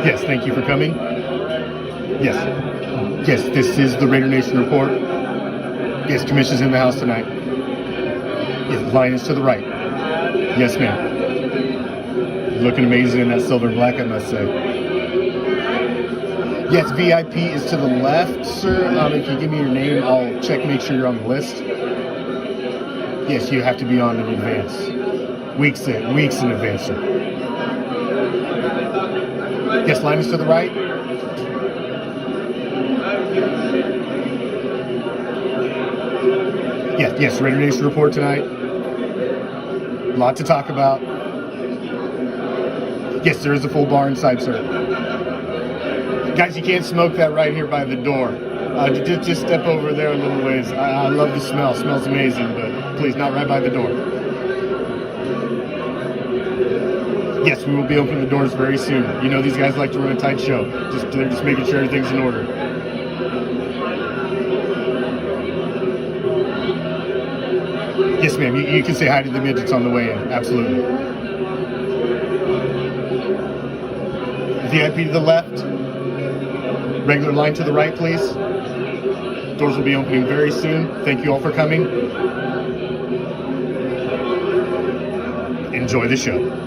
Yes, thank you for coming. Yes. Yes, this is the Raider Nation report. Yes, Commish is in the house tonight. Yes, line is to the right. Yes, ma'am. Looking amazing in that silver and black, I must say. Yes, VIP is to the left, sir. If you give me your name, I'll check, make sure you're on the list. Yes, you have to be on in advance. Weeks in advance, sir. Yes, line is to the right. Yes, Raider Nation report tonight. A lot to talk about. Yes, there is a full bar inside, sir. Guys, you can't smoke that right here by the door. Just step over there a little ways. I love the smell. Smells amazing, but please, not right by the door. Yes, we will be opening the doors very soon. You know these guys like to run a tight show. They're just making sure everything's in order. Yes, ma'am. You can say hi to the midgets on the way in. Absolutely. VIP to the left. Regular line to the right, please. Doors will be opening very soon. Thank you all for coming. Enjoy the show.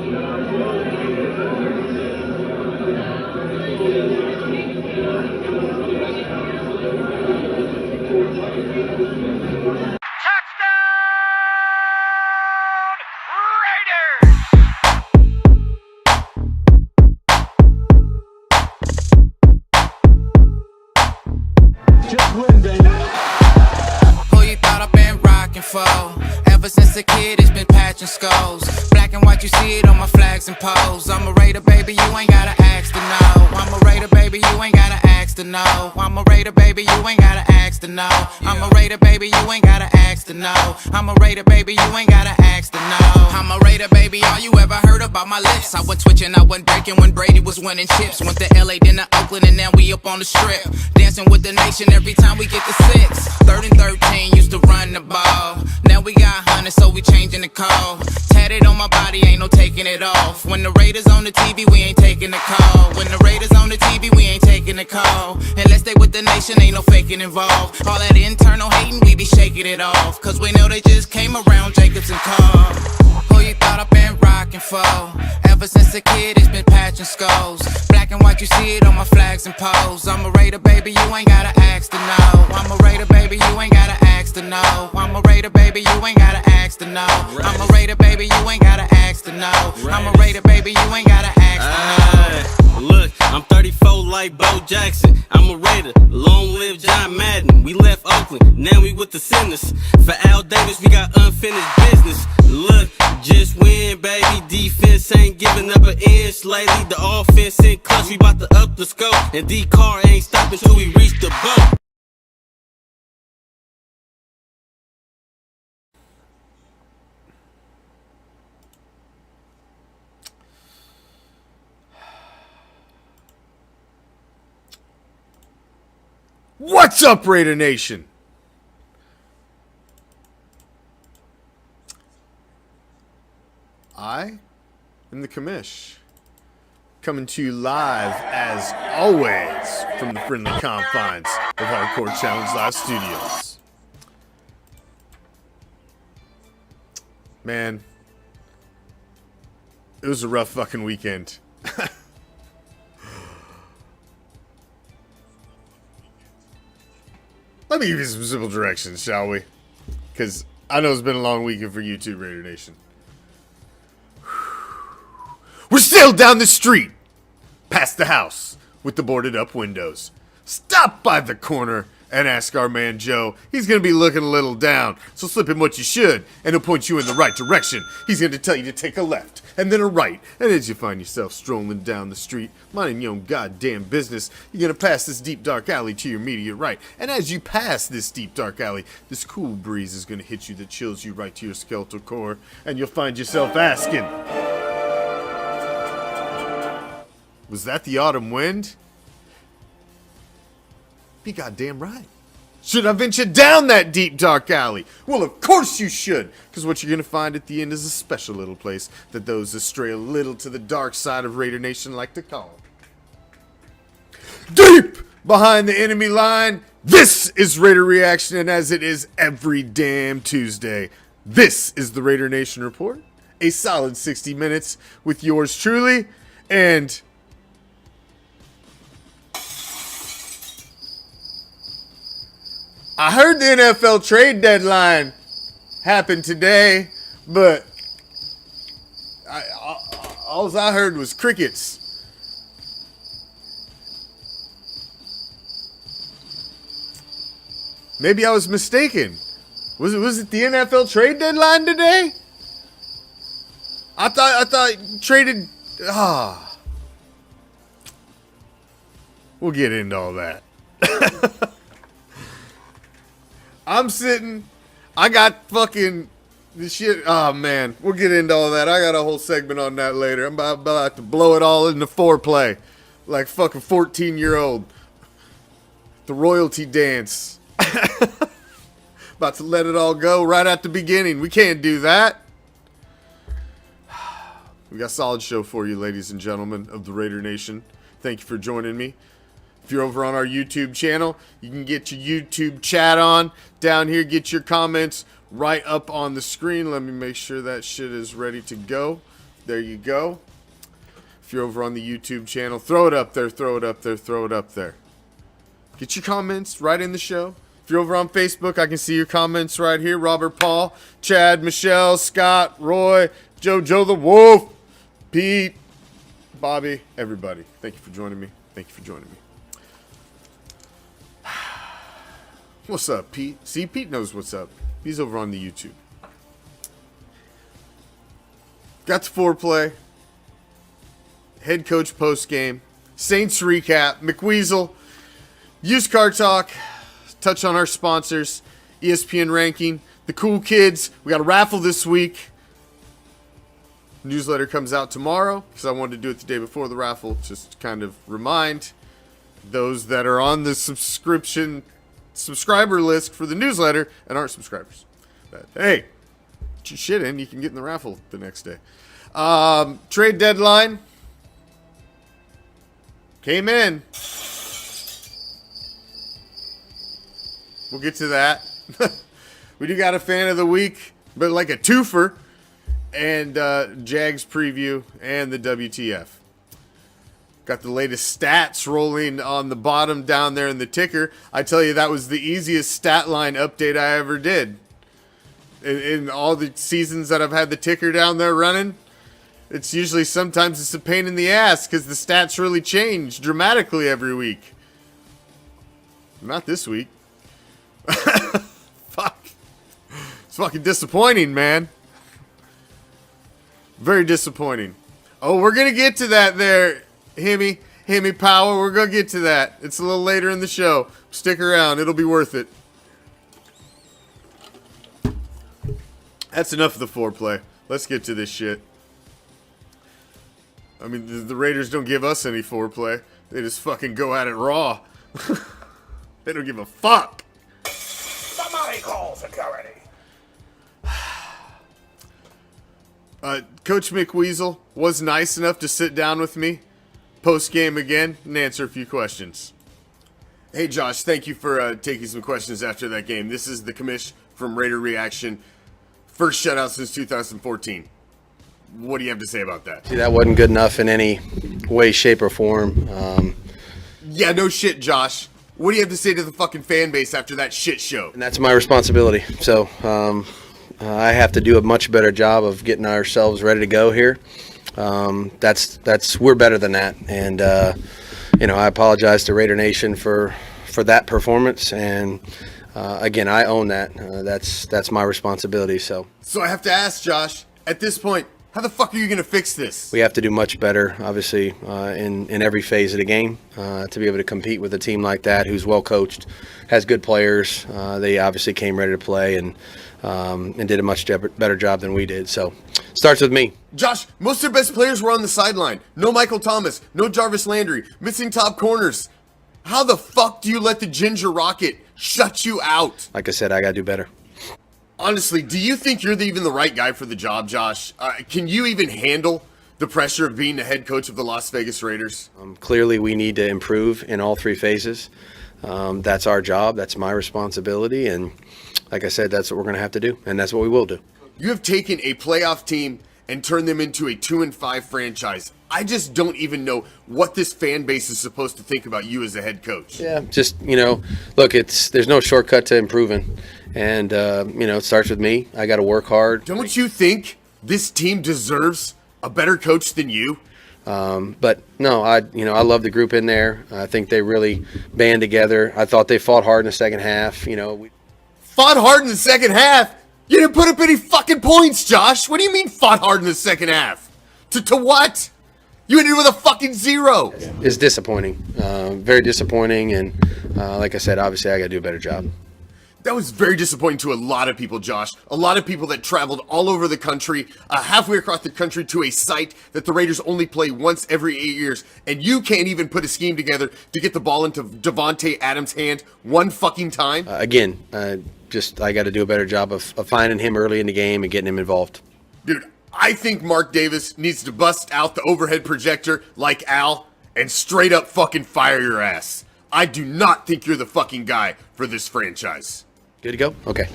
Ever since a kid, it's been patching skulls. Black and white, you see it on my flags and poles. I'm a Raider, baby, you ain't gotta ask to know. I'm a Raider, baby, you ain't gotta ask to know. I'm a Raider, baby, you ain't gotta ask to know. I'm a Raider, baby, you ain't gotta ask to know. I'm a Raider, baby, you ain't gotta ask to know. I'm a Raider, baby, all you ever heard about my lips. I went twitching, I went breaking when Brady was winning chips. Went to LA, then to Oakland, and now we up on the strip. Dancing with the nation every time we get to 6. 3rd and 13 used to run the ball. Now we got 100, so we changing the call. Tatted on my body, ain't no taking it off. When the Raiders on the TV, we ain't taking the call. When the Raiders on the TV, we ain't taking the call. Unless they with the nation, ain't no faking involved. All that internal hating, we be shaking it off. Cause we know they just came around Jacobs and Carr. Who you thought I've been rocking for? Ever since a kid, it's been patching skulls. Black and white, you see it on my flags and poles. I'm a Raider, baby, you ain't gotta ask to know. I'm a Raider, baby, you ain't gotta ask to know. I'm a Raider, baby, you ain't gotta ask to know. I'm a Raider, baby, you ain't gotta ask to know. I'm a Raider, baby, you ain't gotta ask to know. Look, I'm 34 like Bo Jackson. I'm a Raider, long live John Madden. We left Oakland, now we with the Sinners. For Al Davis, we got unfinished business. Look, just win, baby. Defense ain't giving up an inch lately. The offense in clutch, we bout to up the scope. And D-Car ain't stopping till we reach the boat. What's up, Raider Nation? I am the Commish, coming to you live, as always, from the friendly confines of Hardcore Challenge Live Studios. Man, it was a rough fucking weekend. Let me give you some simple directions, shall we? Because I know it's been a long weekend for you too, Raider Nation. We're still down the street, past the house with the boarded up windows. Stop by the corner and ask our man Joe. He's going to be looking a little down, so slip him what you should, and he'll point you in the right direction. He's going to tell you to take a left, and then a right, and as you find yourself strolling down the street, minding your own goddamn business, you're going to pass this deep dark alley to your immediate right, and as you pass this deep dark alley, this cool breeze is going to hit you that chills you right to your skeletal core, and you'll find yourself asking, Was that the autumn wind? Be goddamn right. Should I venture down that deep dark alley? Well, of course you should, because what you're going to find at the end is a special little place that those that stray a little to the dark side of Raider Nation like to call. Deep behind the enemy line, this is Raider Reaction, and as it is every damn Tuesday, this is the Raider Nation Report, a solid 60 minutes with yours truly, and I heard the NFL trade deadline happened today, but all I heard was crickets. Maybe I was mistaken. Was it the NFL trade deadline today? I thought traded. We'll get into all that. I'm sitting. I got fucking the shit. Oh man, we'll get into all that. I got a whole segment on that later. I'm about to blow it all into foreplay, like fucking 14-year-old. The royalty dance. About to let it all go right at the beginning. We can't do that. We got a solid show for you, ladies and gentlemen of the Raider Nation. Thank you for joining me. If you're over on our YouTube channel, you can get your YouTube chat on. Down here, get your comments right up on the screen. Let me make sure that shit is ready to go. There you go. If you're over on the YouTube channel, throw it up there, throw it up there, throw it up there. Get your comments right in the show. If you're over on Facebook, I can see your comments right here. Robert Paul, Chad, Michelle, Scott, Roy, Joe the Wolf, Pete, Bobby, everybody. Thank you for joining me. Thank you for joining me. What's up, Pete? See, Pete knows what's up. He's over on the YouTube. Got the foreplay. Head coach post game. Saints recap. McWeasel. Used car talk. Touch on our sponsors. ESPN ranking. The cool kids. We got a raffle this week. Newsletter comes out tomorrow because I wanted to do it the day before the raffle. Just to kind of remind those that are on the subscriber list for the newsletter and aren't subscribers that, hey, get your shit in, you can get in the raffle the next day. Trade deadline came in. We'll get to that. We do got a fan of the week, but like a twofer, and Jags preview and the WTF. Got the latest stats rolling on the bottom down there in the ticker. I tell you, that was the easiest stat line update I ever did. In all the seasons that I've had the ticker down there running, it's usually sometimes it's a pain in the ass because the stats really change dramatically every week. Not this week. Fuck. It's fucking disappointing, man. Very disappointing. Oh, we're going to get to that there. Hemi Power, we're going to get to that. It's a little later in the show. Stick around. It'll be worth it. That's enough of the foreplay. Let's get to this shit. I mean, the Raiders don't give us any foreplay. They just fucking go at it raw. They don't give a fuck. Somebody call security. Coach McWeasel was nice enough to sit down with me post-game again and answer a few questions. Hey, Josh, thank you for taking some questions after that game. This is the Commish from Raider Reaction. First shutout since 2014. What do you have to say about that? See, that wasn't good enough in any way, shape, or form. Yeah, no shit, Josh. What do you have to say to the fucking fan base after that shit show? And that's my responsibility. So I have to do a much better job of getting ourselves ready to go here. We're better than that. And, I apologize to Raider Nation for that performance. And, again, I own that. That's my responsibility. So I have to ask, Josh, at this point, How the fuck are you going to fix this? We have to do much better, obviously, in every phase of the game to be able to compete with a team like that who's well coached, has good players. They obviously came ready to play and did a much better job than we did. So, starts with me. Josh, most of their best players were on the sideline. No Michael Thomas, no Jarvis Landry, missing top corners. How the fuck do you let the Ginger Rocket shut you out? Like I said, I got to do better. Honestly, do you think you're even the right guy for the job, Josh? Can you even handle the pressure of being the head coach of the Las Vegas Raiders? Clearly, we need to improve in all three phases. That's our job. That's my responsibility. And like I said, that's what we're going to have to do. And that's what we will do. You have taken a playoff team and turned them into a 2-5 franchise. I just don't even know what this fan base is supposed to think about you as a head coach. Yeah, just, look, there's no shortcut to improving. And, it starts with me. I got to work hard. Don't you think this team deserves a better coach than you? But no, I love the group in there. I think they really band together. I thought they fought hard in the second half. Fought hard in the second half? You didn't put up any fucking points, Josh. What do you mean fought hard in the second half? To what? You ended with a fucking 0. It's disappointing. Very disappointing. And like I said, obviously I got to do a better job. That was very disappointing to a lot of people, Josh. A lot of people that traveled all over the country, halfway across the country to a site that the Raiders only play once every 8 years, and you can't even put a scheme together to get the ball into Devontae Adams' hand one fucking time. I got to do a better job of finding him early in the game and getting him involved. Dude, I think Mark Davis needs to bust out the overhead projector like Al and straight up fucking fire your ass. I do not think you're the fucking guy for this franchise. Good to go? Okay.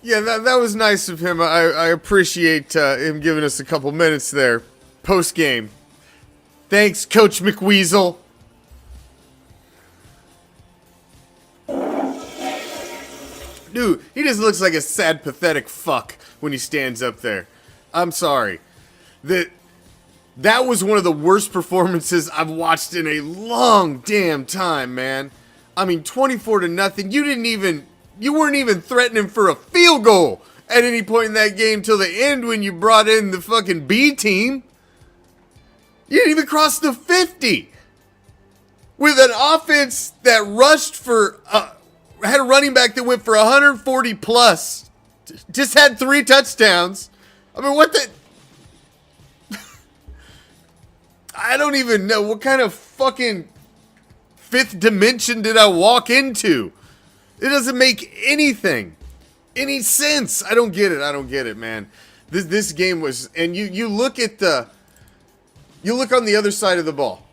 Yeah, that was nice of him. I appreciate him giving us a couple minutes there. Post-game. Thanks, Coach McWeasel. Dude, he just looks like a sad, pathetic fuck when he stands up there. I'm sorry. That was one of the worst performances I've watched in a long damn time, man. I mean, 24-0. You weren't even threatening for a field goal at any point in that game till the end when you brought in the fucking B team. You didn't even cross the 50. With an offense that rushed for, had a running back that went for 140 plus. Just had 3 touchdowns. I mean, what the... I don't even know what kind of fucking fifth dimension did I walk into. It doesn't make any sense. I don't get it, man. This game was, and you look on the other side of the ball.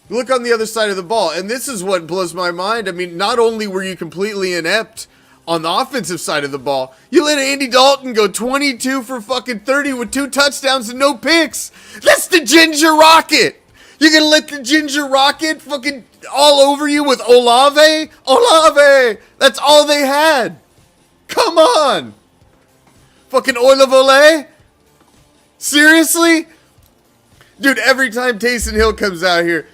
You look on the other side of the ball, and this is what blows my mind. I mean, not only were you completely inept on the offensive side of the ball, you let Andy Dalton go 22 for fucking 30 with 2 touchdowns and no picks. That's the Ginger Rocket. You're gonna let the Ginger Rocket fucking all over you with Olave? Olave! That's all they had. Come on. Fucking Olavole? Seriously? Dude, every time Taysom Hill comes out here,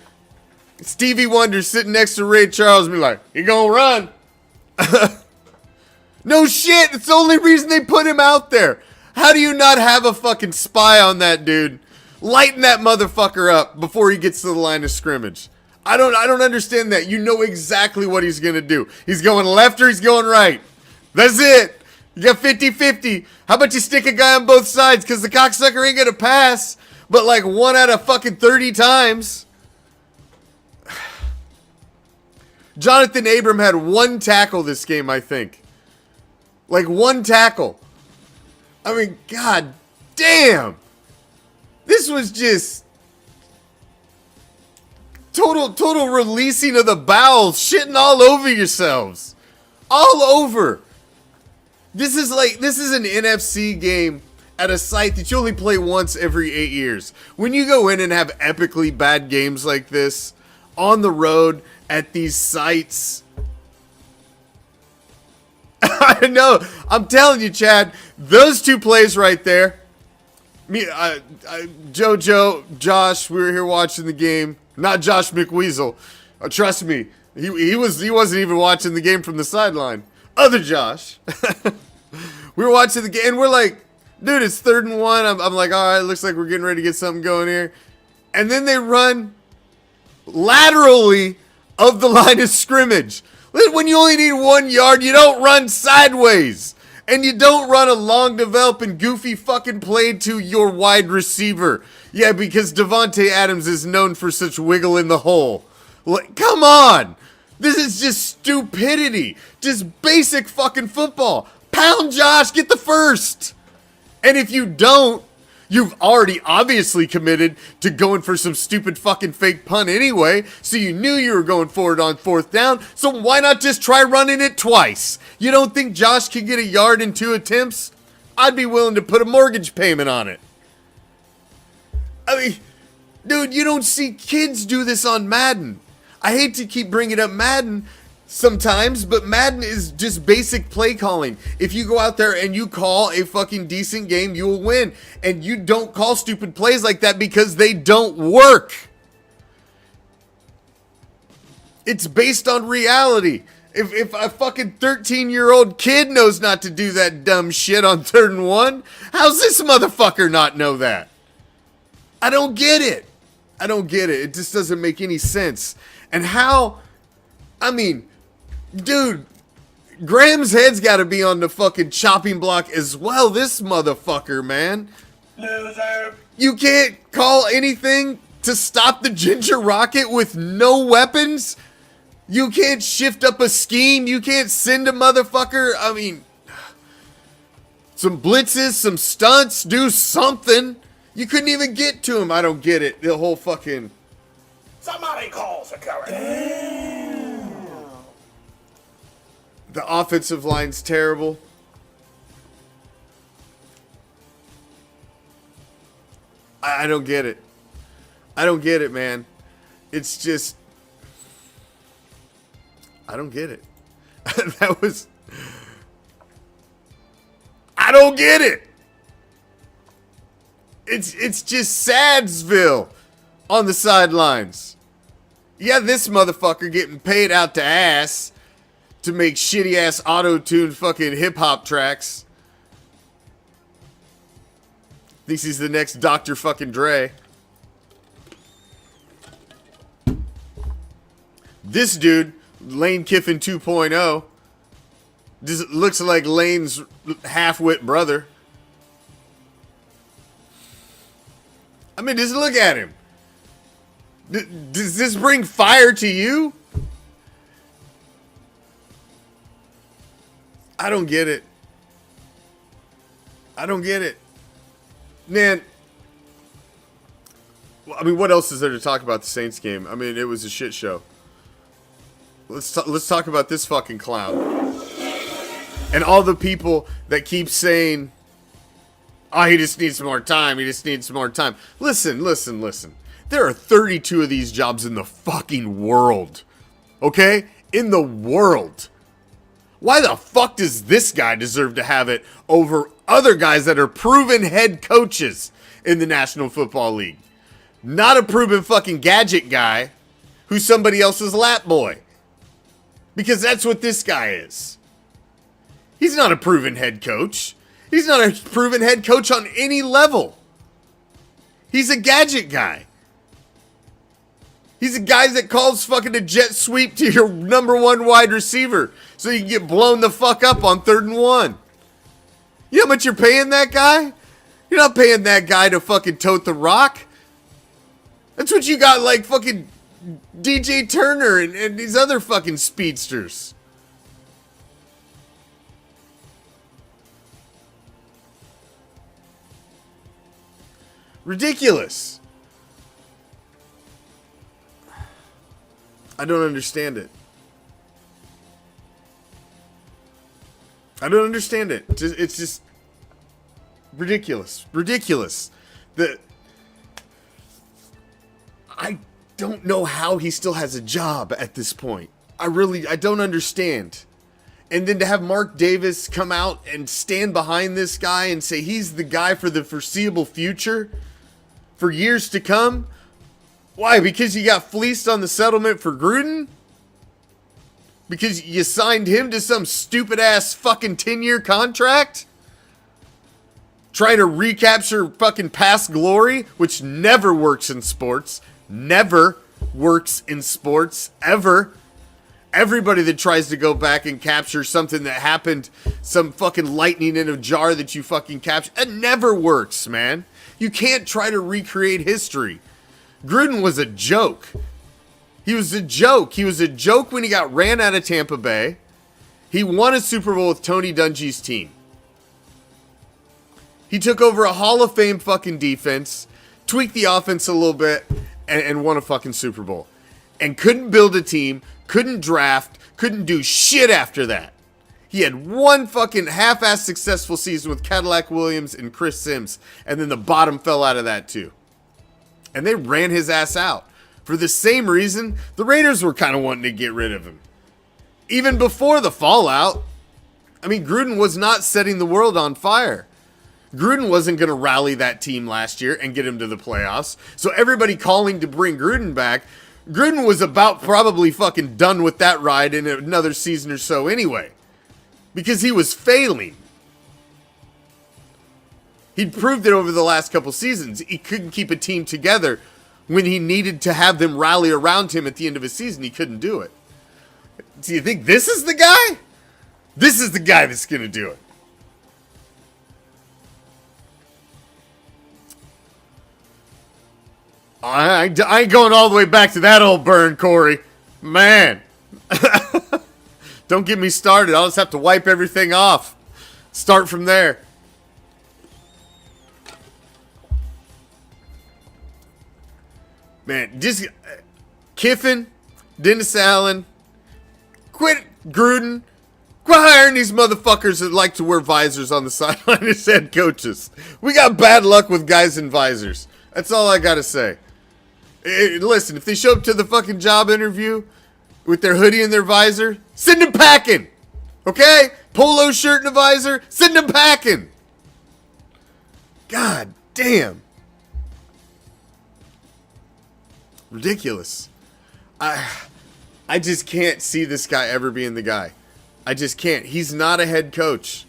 Stevie Wonder sitting next to Ray Charles be like, "You gonna run?" No shit, it's the only reason they put him out there. How do you not have a fucking spy on that dude? Lighten that motherfucker up before he gets to the line of scrimmage. I don't understand that. You know exactly what he's gonna do. He's going left or he's going right. That's it. You got 50-50. How about you stick a guy on both sides? Because the cocksucker ain't gonna pass, but like 1 out of fucking 30 times. Jonathan Abram had 1 tackle this game, I think. Like 1 tackle. I mean, god damn. This was just total releasing of the bowels, shitting all over yourselves. All over. This is an NFC game at a site that you only play once every 8 years. When you go in and have epically bad games like this on the road at these sites, I know. I'm telling you, Chad, those 2 plays right there. Me, JoJo, Josh, we were here watching the game. Not Josh McWeasel. Trust me, he wasn't even watching the game from the sideline. Other Josh. We were watching the game, and we're like, dude, it's 3rd and 1. I'm like, all right, looks like we're getting ready to get something going here. And then they run laterally of the line of scrimmage. When you only need 1 yard, you don't run sideways. And you don't run a long developing goofy fucking play to your wide receiver. Yeah, because Devontae Adams is known for such wiggle in the hole. Like, come on. This is just stupidity. Just basic fucking football. Pound Josh, get the first. And if you don't, you've already obviously committed to going for some stupid fucking fake punt anyway, so you knew you were going for it on 4th down, so why not just try running it twice? You don't think Josh can get a yard in 2 attempts? I'd be willing to put a mortgage payment on it. I mean, dude, you don't see kids do this on Madden. I hate to keep bringing up Madden sometimes, but Madden is just basic play calling. If you go out there and you call a fucking decent game, you will win. And you don't call stupid plays like that because they don't work. It's based on reality. If a fucking 13-year-old kid knows not to do that dumb shit on 3rd and 1, how's this motherfucker not know that? I don't get it. I don't get it. It just doesn't make any sense. And how, I mean, dude, Graham's head's got to be on the fucking chopping block as well. This motherfucker, man. Loser. You can't call anything to stop the Ginger Rocket with no weapons? You can't shift up a scheme? You can't send a motherfucker? I mean, some blitzes, some stunts, do something. You couldn't even get to him. I don't get it. The whole fucking... Somebody call security. The offensive line's terrible. I don't get it. I don't get it, man. It's just... I don't get it. That was... I don't get it. It's just Sadsville on the sidelines. Yeah, this motherfucker getting paid out to ass to make shitty ass auto-tuned fucking hip hop tracks. Thinks he's the next Dr. fucking Dre. This dude, Lane Kiffin 2.0, just looks like Lane's half-wit brother. I mean, just look at him. Does this bring fire to you? I don't get it. I don't get it. Man. I mean, what else is there to talk about the Saints game? I mean, it was a shit show. Let's talk about this fucking clown. And all the people that keep saying, oh, he just needs some more time. He just needs some more time. Listen. There are 32 of these jobs in the fucking world. Okay? In the world. Why the fuck does this guy deserve to have it over other guys that are proven head coaches in the National Football League? Not a proven fucking gadget guy who's somebody else's lap boy. Because that's what this guy is. He's not a proven head coach. He's not a proven head coach on any level. He's a gadget guy. He's a guy that calls fucking a jet sweep to your number 1 wide receiver so you can get blown the fuck up on 3rd and 1. You know how much you're paying that guy? You're not paying that guy to fucking tote the rock. That's what you got like fucking DJ Turner and these other fucking speedsters. Ridiculous. I don't understand it. I don't understand it. It's just ridiculous. Ridiculous. I don't know how he still has a job at this point. I don't understand. And then to have Mark Davis come out and stand behind this guy and say he's the guy for the foreseeable future, for years to come. Why? Because you got fleeced on the settlement for Gruden? Because you signed him to some stupid ass fucking 10-year contract? trying to recapture fucking past glory, which never works in sports. Never works in sports, ever. Everybody that tries to go back and capture something that happened, some fucking lightning in a jar that you fucking captured, it never works, man. You can't try to recreate history. Gruden was a joke. He was a joke. He was a joke when he got ran out of Tampa Bay. He won a Super Bowl with Tony Dungy's team. He took over a Hall of Fame fucking defense, tweaked the offense a little bit, and won a fucking Super Bowl. And couldn't build a team, couldn't draft, couldn't do shit after that. He had one fucking half-ass successful season with Cadillac Williams and Chris Sims, and then the bottom fell out of that too. And they ran his ass out. For the same reason, the Raiders were kind of wanting to get rid of him. Even before the fallout, I mean, Gruden was not setting the world on fire. Gruden wasn't going to rally that team last year and get him to the playoffs. So everybody calling to bring Gruden back, Gruden was about probably fucking done with that ride in another season or so anyway. Because he was failing. He'd proved it over the last couple seasons. He couldn't keep a team together when he needed to have them rally around him at the end of a season. He couldn't do it. Do you think this is the guy? This is the guy that's going to do it. I ain't going all the way back to that old burn, Corey. Man. Don't get me started. I'll just have to wipe everything off. Start from there. Man, just Kiffin, Dennis Allen, quit Gruden, quit hiring these motherfuckers that like to wear visors on the sideline as head coaches. We got bad luck with guys in visors. That's all I gotta say. Listen, if they show up to the fucking job interview with their hoodie and their visor, send them packing. Okay? Polo shirt and a visor, send them packing. God damn. Ridiculous. I just can't see this guy ever being the guy. I just can't. He's not a head coach.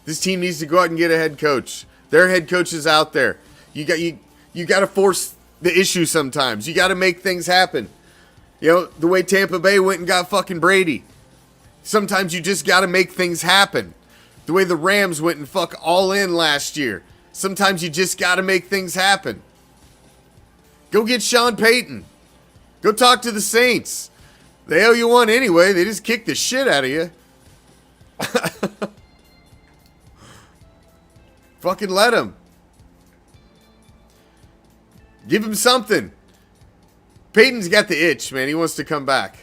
This team needs to go out and get a head coach. There are head coaches out there. You got to force the issue sometimes. You got to make things happen. You know, the way Tampa Bay went and got fucking Brady. Sometimes you just got to make things happen. The way the Rams went and fuck all in last year. Sometimes you just got to make things happen. Go get Sean Payton. Go talk to the Saints. They owe you one anyway. They just kicked the shit out of you. Fucking let him. Give him something. Peyton's got the itch, man. He wants to come back.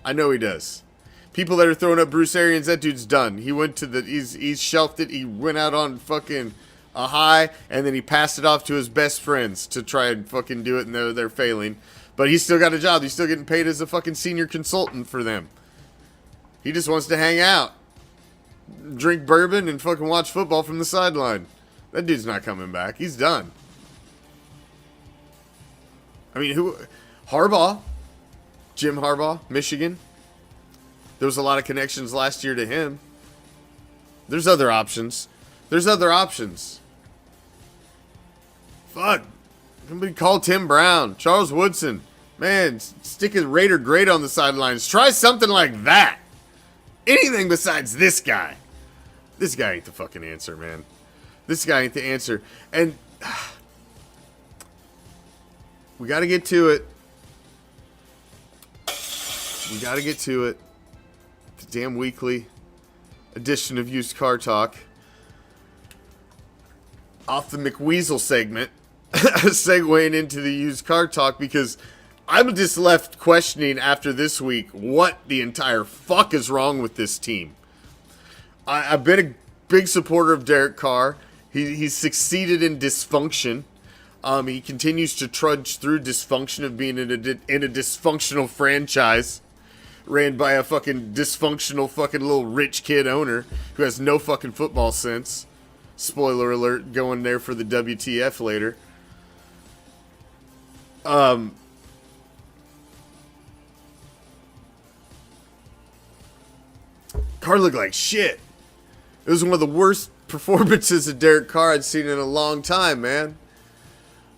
I know he does. People that are throwing up Bruce Arians, that dude's done. He went to he's shelved it. He went out on fucking a high, and then he passed it off to his best friends to try and fucking do it, and they're failing. But he's still got a job. He's still getting paid as a fucking senior consultant for them. He just wants to hang out, drink bourbon, and fucking watch football from the sideline. That dude's not coming back. He's done. I mean, who? Harbaugh. Jim Harbaugh, Michigan. There was a lot of connections last year to him. There's other options. Fuck. Somebody call Tim Brown. Charles Woodson. Man, stick a Raider great on the sidelines. Try something like that. Anything besides this guy. This guy ain't the fucking answer, man. This guy ain't the answer. And we got to get to it. The damn weekly edition of Used Car Talk. Off the McWeasel segment. Segueing into the Used Car Talk, because I'm just left questioning after this week what the entire fuck is wrong with this team. I've been a big supporter of Derek Carr. He's succeeded in dysfunction. He continues to trudge through dysfunction of being in a dysfunctional franchise ran by a fucking dysfunctional fucking little rich kid owner who has no fucking football sense. Spoiler alert, going there for the WTF later. Carr looked like shit. It was one of the worst performances of Derek Carr I'd seen in a long time, man.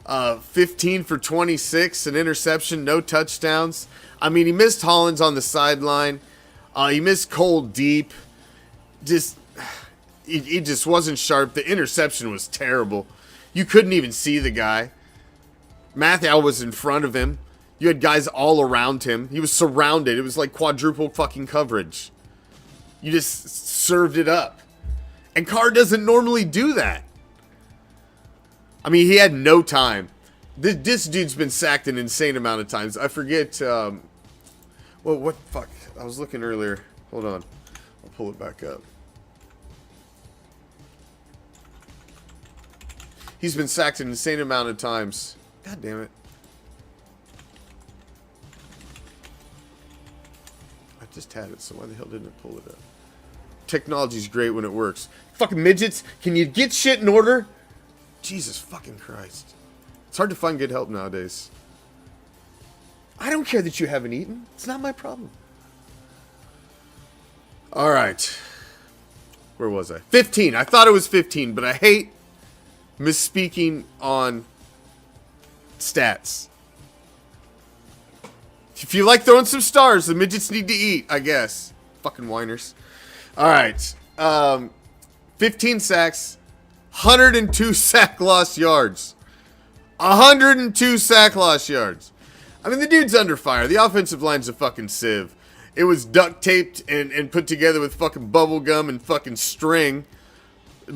15 for 26, an interception, no touchdowns. I mean, he missed Hollins on the sideline. He missed Cole deep. He just wasn't sharp. The interception was terrible. You couldn't even see the guy. Mathieu was in front of him. You had guys all around him. He was surrounded. It was like quadruple fucking coverage. You just served it up. And Carr doesn't normally do that. I mean, he had no time. This dude's been sacked an insane amount of times. I forget. Well, what fuck? I was looking earlier. Hold on. I'll pull it back up. He's been sacked an insane amount of times. God damn it. I just had it, so why the hell didn't it pull it up? Technology's great when it works. Fucking midgets, can you get shit in order? Jesus fucking Christ. It's hard to find good help nowadays. I don't care that you haven't eaten. It's not my problem. Alright. Where was I? 15. I thought it was 15, but I hate misspeaking on stats. If you like throwing some stars, the midgets need to eat, I guess. Fucking whiners. Alright. 15 sacks. 102 sack loss yards. 102 sack loss yards. I mean, the dude's under fire. The offensive line's a fucking sieve. It was duct taped and put together with fucking bubble gum and fucking string.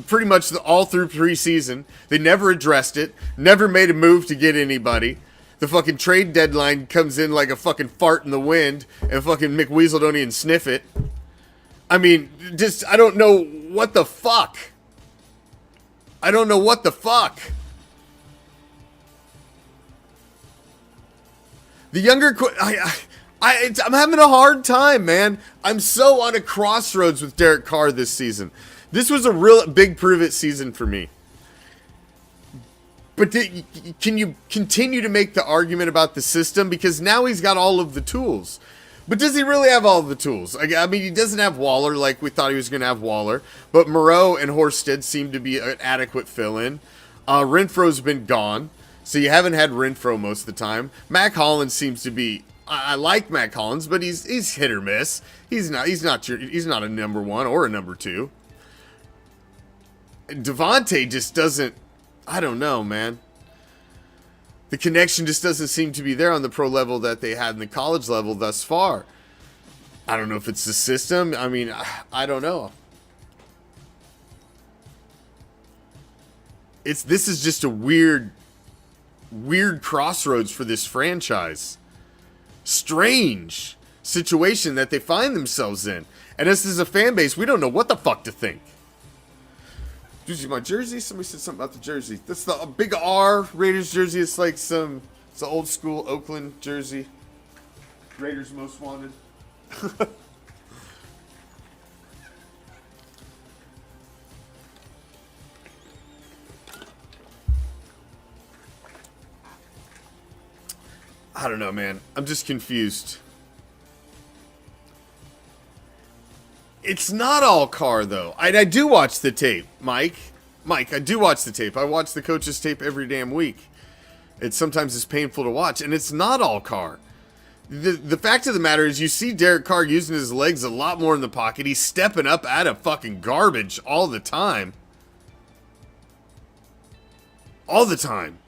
Pretty much all through preseason. They never addressed it. Never made a move to get anybody. The fucking trade deadline comes in like a fucking fart in the wind. And fucking McWeasel don't even sniff it. I mean, just, I don't know what the fuck. I don't know what the fuck. The younger, I'm having a hard time, man. I'm so on a crossroads with Derek Carr this season. This was a real big prove-it season for me. But can you continue to make the argument about the system? Because now he's got all of the tools. But does he really have all of the tools? I mean, he doesn't have Waller like we thought he was going to have Waller. But Moreau and Horsted seem to be an adequate fill-in. Renfro's been gone. So you haven't had Renfro most of the time. Mac Hollins seems to be... I like Mac Hollins, but he's hit or miss. He's not a number one or a number two. Devontae just doesn't... I don't know, man. The connection just doesn't seem to be there on the pro level that they had in the college level thus far. I don't know if it's the system. I mean, I don't know. This is just a weird crossroads for this franchise. Strange situation that they find themselves in. And us as a fan base, we don't know what the fuck to think. Did you see my jersey? Somebody said something about the jersey. That's the big R Raiders jersey. It's like it's an old school Oakland jersey. Raiders most wanted. I don't know, man. I'm just confused. It's not all Carr, though. I do watch the tape, Mike. I do watch the tape. I watch the coach's tape every damn week. Sometimes it's painful to watch, and it's not all Carr. The fact of the matter is you see Derek Carr using his legs a lot more in the pocket. He's stepping up out of fucking garbage all the time. All the time.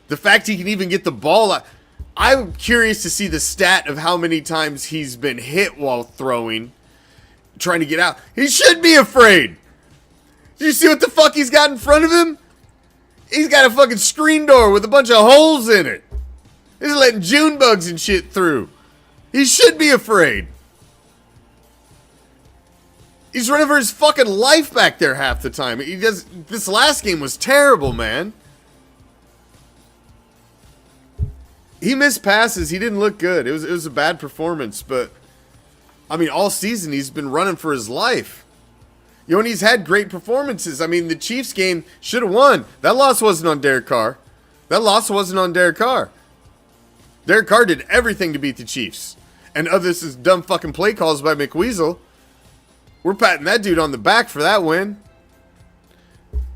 The fact he can even get the ball out. I'm curious to see the stat of how many times he's been hit while throwing, trying to get out. He should be afraid. Do you see what the fuck he's got in front of him? He's got a fucking screen door with a bunch of holes in it. He's letting June bugs and shit through. He should be afraid. He's running for his fucking life back there half the time. This last game was terrible, man. He missed passes. He didn't look good. It was a bad performance, but I mean, all season he's been running for his life. You know, and he's had great performances. I mean, the Chiefs game should have won. That loss wasn't on Derek Carr. That loss wasn't on Derek Carr. Derek Carr did everything to beat the Chiefs. And others is dumb fucking play calls by McWeasel. We're patting that dude on the back for that win.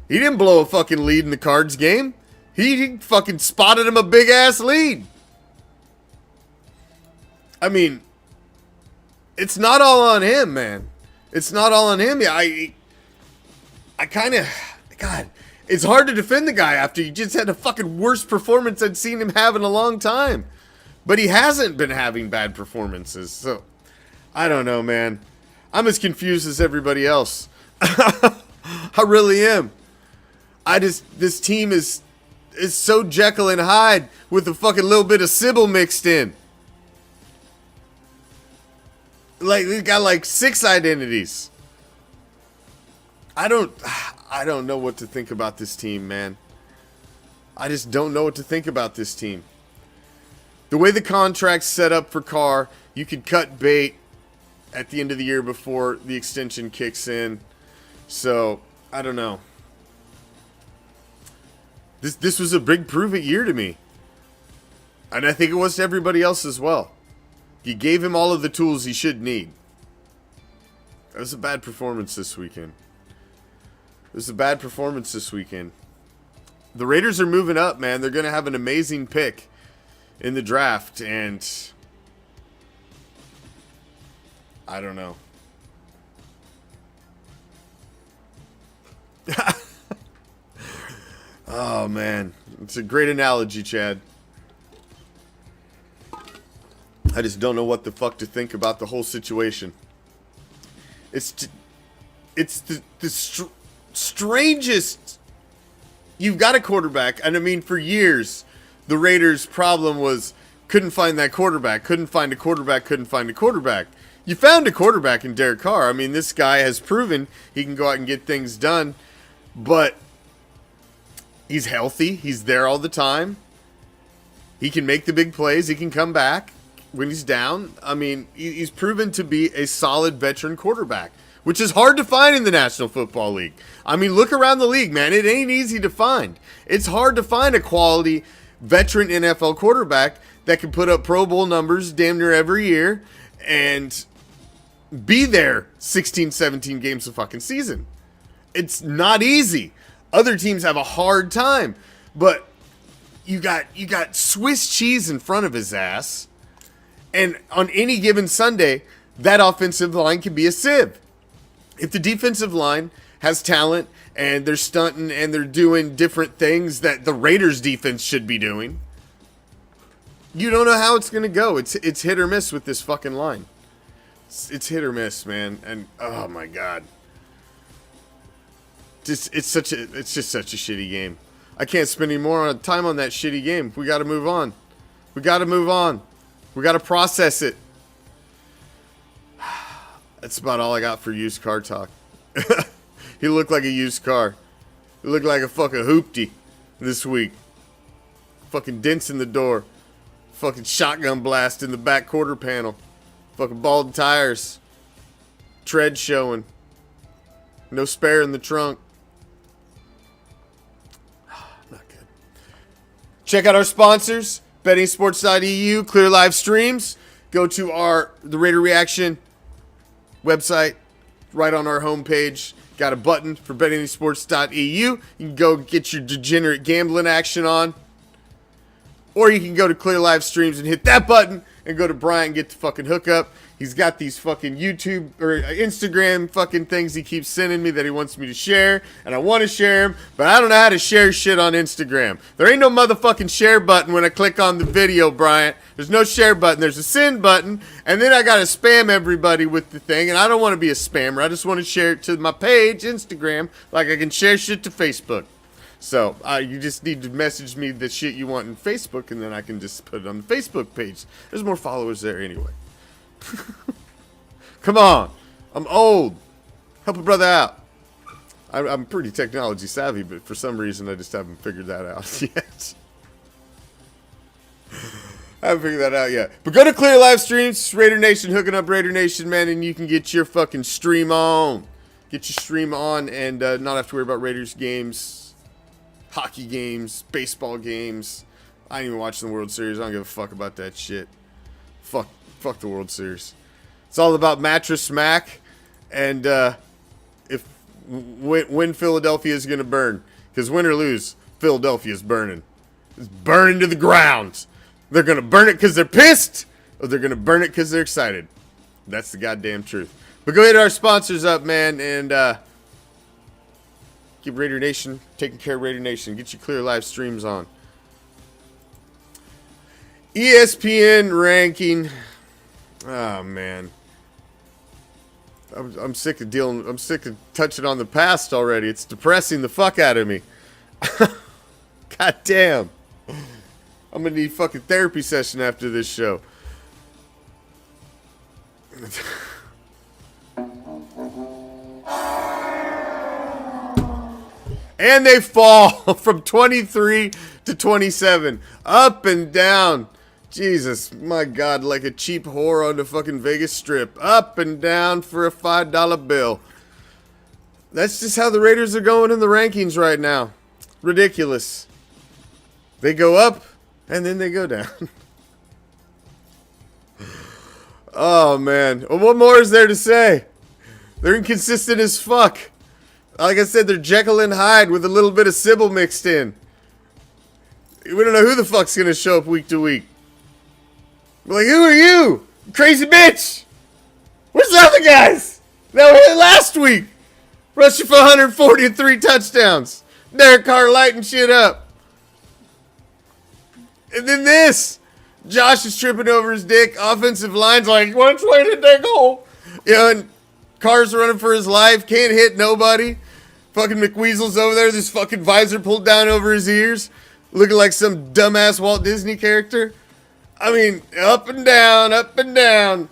He didn't blow a fucking lead in the Cards game. He fucking spotted him a big ass lead. I mean, it's not all on him, man. It's not all on him. Yeah, I kind of, God, it's hard to defend the guy after he just had the fucking worst performance I'd seen him have in a long time. But he hasn't been having bad performances, so I don't know, man. I'm as confused as everybody else. I really am. This team is so Jekyll and Hyde with a fucking little bit of Sybil mixed in. Like, we got like 6 identities. I don't know what to think about this team, man. I just don't know what to think about this team. The way the contract's set up for Carr, you could cut bait at the end of the year before the extension kicks in. So, I don't know. This was a big prove-it year to me. And I think it was to everybody else as well. You gave him all of the tools he should need. That was a bad performance this weekend. It was a bad performance this weekend. The Raiders are moving up, man. They're going to have an amazing pick in the draft, and I don't know. Oh, man. It's a great analogy, Chad. I just don't know what the fuck to think about the whole situation. It's the strangest. You've got a quarterback, and I mean, for years, the Raiders' problem was couldn't find that quarterback, couldn't find a quarterback. You found a quarterback in Derek Carr. I mean, this guy has proven he can go out and get things done, but he's healthy. He's there all the time. He can make the big plays. He can come back when he's down. I mean, he's proven to be a solid veteran quarterback, which is hard to find in the National Football League. I mean, look around the league, man. It ain't easy to find. It's hard to find a quality veteran NFL quarterback that can put up Pro Bowl numbers damn near every year and be there 16, 17 games a fucking season. It's not easy. Other teams have a hard time, but you got Swiss cheese in front of his ass, and on any given Sunday, that offensive line can be a sieve. If the defensive line has talent and they're stunting and they're doing different things that the Raiders defense should be doing, you don't know how it's going to go. It's hit or miss with this fucking line. It's hit or miss, man. And oh my God. It's just such a shitty game. I can't spend any more time on that shitty game. We got to move on. We got to process it. That's about all I got for used car talk. He looked like a used car. He looked like a fucking hoopty this week. Fucking dents in the door. Fucking shotgun blast in the back quarter panel. Fucking bald tires. Tread showing. No spare in the trunk. Not good. Check out our sponsors. BettingSports.eu, clear live streams. Go to the Raider Reaction website, right on our homepage. Got a button for BettingSports.eu. You can go get your degenerate gambling action on. Or you can go to Clear Live Streams and hit that button and go to Brian and get the fucking hookup. He's got these fucking YouTube or Instagram fucking things he keeps sending me that he wants me to share. And I want to share them, but I don't know how to share shit on Instagram. There ain't no motherfucking share button when I click on the video, Bryant. There's no share button. There's a send button. And then I got to spam everybody with the thing. And I don't want to be a spammer. I just want to share it to my page, Instagram, like I can share shit to Facebook. So, you just need to message me the shit you want in Facebook, and then I can just put it on the Facebook page. There's more followers there anyway. Come on. I'm old. Help a brother out. I'm pretty technology savvy, but for some reason I just haven't figured that out yet. I haven't figured that out yet. But go to Clear Live Streams, Raider Nation, hooking up Raider Nation, man, and you can get your fucking stream on. Get your stream on and not have to worry about Raiders games. Hockey games, baseball games. I ain't even watching the World Series. I don't give a fuck about that shit. Fuck the World Series. It's all about Mattress Mac. And if when Philadelphia is going to burn. Because win or lose, Philadelphia is burning. It's burning to the ground. They're going to burn it because they're pissed, or they're going to burn it because they're excited. That's the goddamn truth. But go hit our sponsors up, man, and keep Raider Nation taking care of Raider Nation. Get your clear live streams on. ESPN ranking. Oh, man. I'm sick of dealing. I'm sick of touching on the past already. It's depressing the fuck out of me. God damn. I'm gonna need fucking therapy session after this show. And they fall from 23 to 27. Up and down. Jesus, my God, like a cheap whore on the fucking Vegas Strip. Up and down for a $5 bill. That's just how the Raiders are going in the rankings right now. Ridiculous. They go up, and then they go down. Oh, man. Well, what more is there to say? They're inconsistent as fuck. Like I said, they're Jekyll and Hyde with a little bit of Sybil mixed in. We don't know who the fuck's going to show up week to week. We're like, who are you? Crazy bitch! Where's the other guys? That were here last week. Rushing for 140 and 3 touchdowns. Derek Carr lighting shit up. And then this. Josh is tripping over his dick. Offensive line's like, which way did they go? You know, and Carr's running for his life. Can't hit nobody. Fucking McWeasel's over there. This fucking visor pulled down over his ears. Looking like some dumbass Walt Disney character. I mean, up and down, up and down.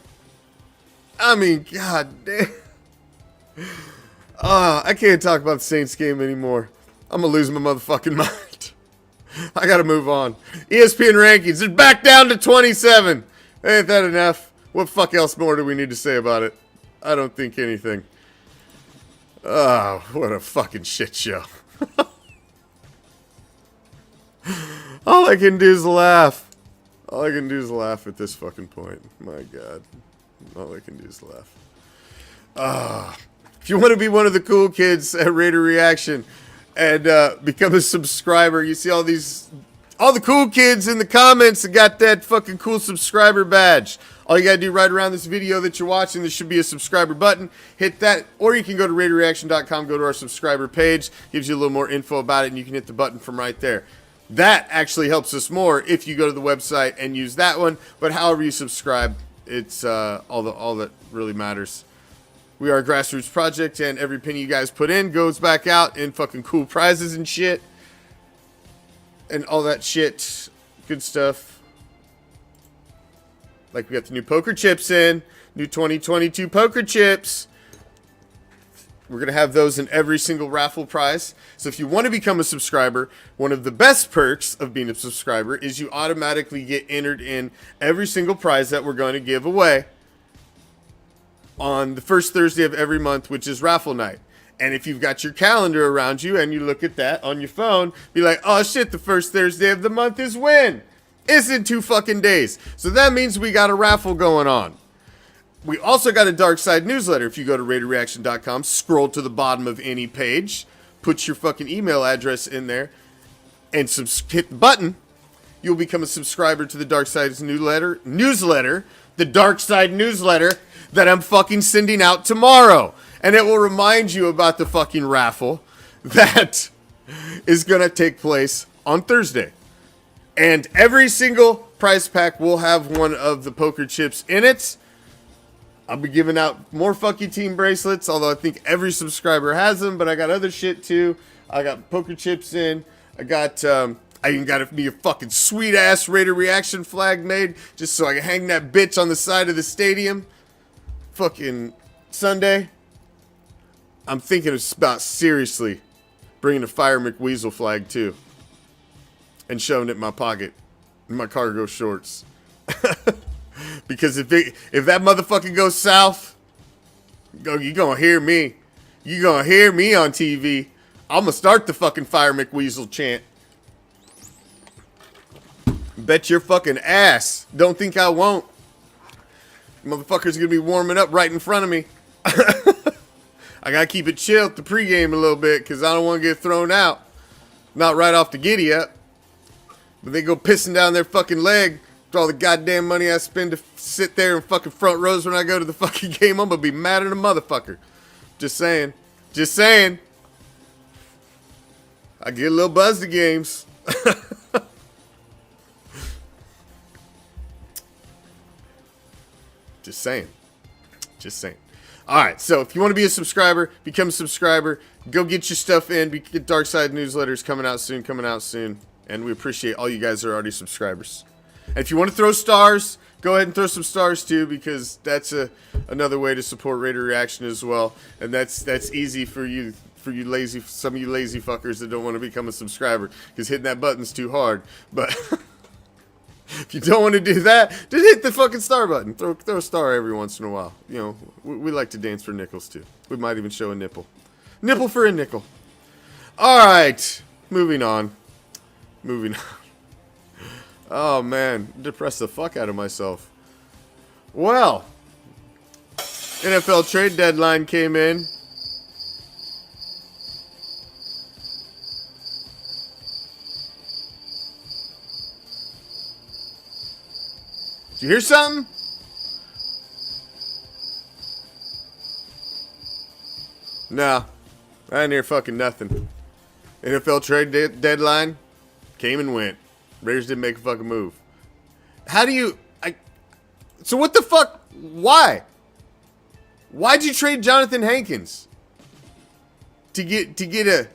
I mean, god damn. I can't talk about the Saints game anymore. I'm going to lose my motherfucking mind. I got to move on. ESPN rankings. They're back down to 27. Ain't that enough? What fuck else more do we need to say about it? I don't think anything. Oh, what a fucking shit show. All I can do is laugh. All I can do is laugh at this fucking point. My God. All I can do is laugh. If you want to be one of the cool kids at Raider Reaction and become a subscriber, you see all the cool kids in the comments that got that fucking cool subscriber badge. All you got to do right around this video that you're watching, there should be a subscriber button. Hit that, or you can go to RaiderReaction.com, go to our subscriber page. Gives you a little more info about it, and you can hit the button from right there. That actually helps us more if you go to the website and use that one. But however you subscribe, it's all that really matters. We are a grassroots project, and every penny you guys put in goes back out in fucking cool prizes and shit. And all that shit. Good stuff. Like we got the new poker chips in. New 2022 poker chips. We're going to have those in every single raffle prize. So if you want to become a subscriber, one of the best perks of being a subscriber is you automatically get entered in every single prize that we're going to give away on the first Thursday of every month, which is raffle night. And if you've got your calendar around you and you look at that on your phone, be like, oh shit, the first Thursday of the month is when? It's in 2 fucking days. So that means we got a raffle going on. We also got a Dark Side newsletter. If you go to RaiderReaction.com, scroll to the bottom of any page, put your fucking email address in there, and hit the button, you'll become a subscriber to the Dark Side's newsletter, the Dark Side newsletter that I'm fucking sending out tomorrow. And it will remind you about the fucking raffle that is going to take place on Thursday. And every single prize pack will have one of the poker chips in it. I'll be giving out more Fuck You Team bracelets, although I think every subscriber has them, but I got other shit too. I got poker chips in. I even got me a fucking sweet ass Raider Reaction flag made just so I can hang that bitch on the side of the stadium. Fucking Sunday. I'm thinking about seriously bringing a Fire McWeasel flag too. And shoving it in my pocket. In my cargo shorts. Because if that motherfucker goes south, you gonna hear me. You gonna hear me on TV. I'm gonna start the fucking Fire McWeasel chant. Bet your fucking ass. Don't think I won't. Motherfucker's gonna be warming up right in front of me. I gotta keep it chill at the pregame a little bit because I don't want to get thrown out. Not right off the giddy up. But they go pissing down their fucking leg for all the goddamn money I spend to sit there in fucking front rows when I go to the fucking game. I'm gonna be mad at a motherfucker. Just saying. Just saying. I get a little buzzed at games. Just saying. Just saying. Alright, so if you want to be a subscriber, become a subscriber. Go get your stuff in. Get Dark Side newsletters coming out soon. And we appreciate all you guys that are already subscribers. And if you want to throw stars, go ahead and throw some stars too, because that's another way to support Raider Reaction as well. And that's easy for you lazy, some of you lazy fuckers that don't want to become a subscriber, because hitting that button's too hard. But if you don't want to do that, just hit the fucking star button. Throw a star every once in a while. You know, we like to dance for nickels too. We might even show a nipple. Nipple for a nickel. Alright, moving on. Oh man, depressed the fuck out of myself. Well, NFL trade deadline came in. Did you hear something? No, I didn't hear fucking nothing. NFL trade deadline came and went. Raiders didn't make a fucking move. How do you... so what the fuck? Why? Why'd you trade Jonathan Hankins? To get a